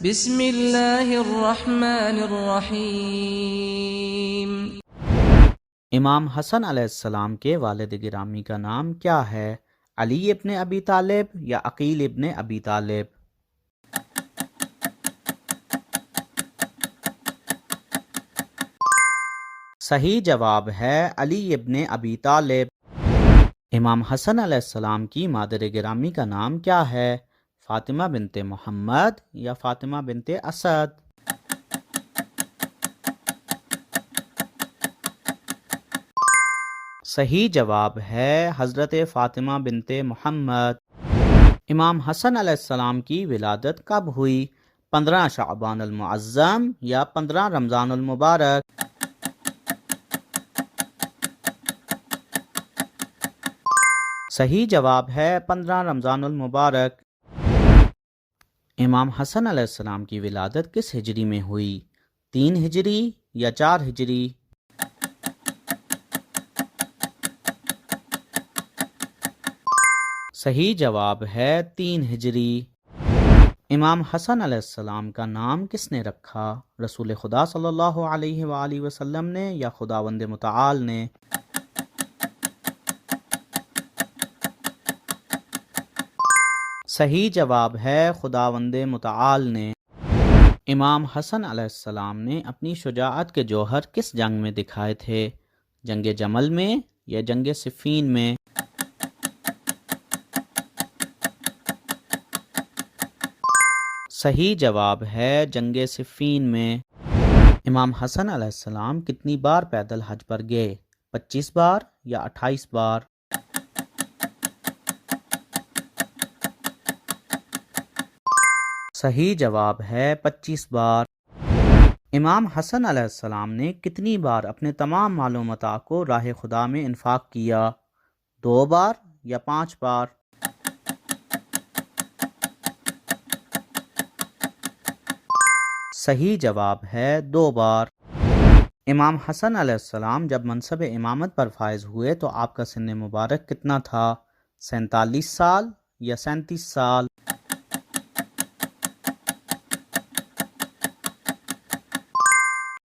بسم اللہ الرحمن الرحیم۔ امام حسن علیہ السلام کے والد گرامی کا نام کیا ہے؟ علی ابن ابی طالب یا عقیل ابن ابی طالب؟ صحیح جواب ہے علی ابن ابی طالب۔ امام حسن علیہ السلام کی مادر گرامی کا نام کیا ہے؟ فاطمہ بنت محمد یا فاطمہ بنت اسد؟ صحیح جواب ہے حضرت فاطمہ بنت محمد۔ امام حسن علیہ السلام کی ولادت کب ہوئی؟ 15 شعبان المعظم یا 15 رمضان المبارک؟ صحیح جواب ہے 15 رمضان المبارک۔ امام حسن علیہ السلام کی ولادت کس ہجری میں ہوئی؟ 3 ہجری یا 4 ہجری؟ صحیح جواب ہے 3 ہجری۔ امام حسن علیہ السلام کا نام کس نے رکھا؟ رسول خدا صلی اللہ علیہ وآلہ وسلم نے یا خداوند متعال نے؟ صحیح جواب ہے خداوند متعال نے۔ امام حسن علیہ السلام نے اپنی شجاعت کے جوہر کس جنگ میں دکھائے تھے؟ جنگ جمل میں یا جنگ صفین میں؟ صحیح جواب ہے جنگ صفین میں۔ امام حسن علیہ السلام کتنی بار پیدل حج پر گئے؟ 25 بار یا 28 بار؟ صحیح جواب ہے 25 بار۔ امام حسن علیہ السلام نے کتنی بار اپنے تمام مال و متاع کو راہ خدا میں انفاق کیا؟ 2 بار یا 5 بار؟ صحیح جواب ہے 2 بار۔ امام حسن علیہ السلام جب منصب امامت پر فائز ہوئے تو آپ کا سن مبارک کتنا تھا؟ 47 سال یا 37 سال؟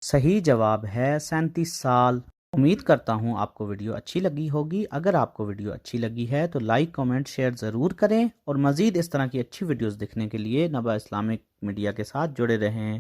صحیح جواب ہے 37 سال۔ امید کرتا ہوں آپ کو ویڈیو اچھی لگی ہوگی۔ اگر آپ کو ویڈیو اچھی لگی ہے تو لائک، کامنٹ، شیئر ضرور کریں اور مزید اس طرح کی اچھی ویڈیوز دیکھنے کے لیے نبا اسلامک میڈیا کے ساتھ جڑے رہیں۔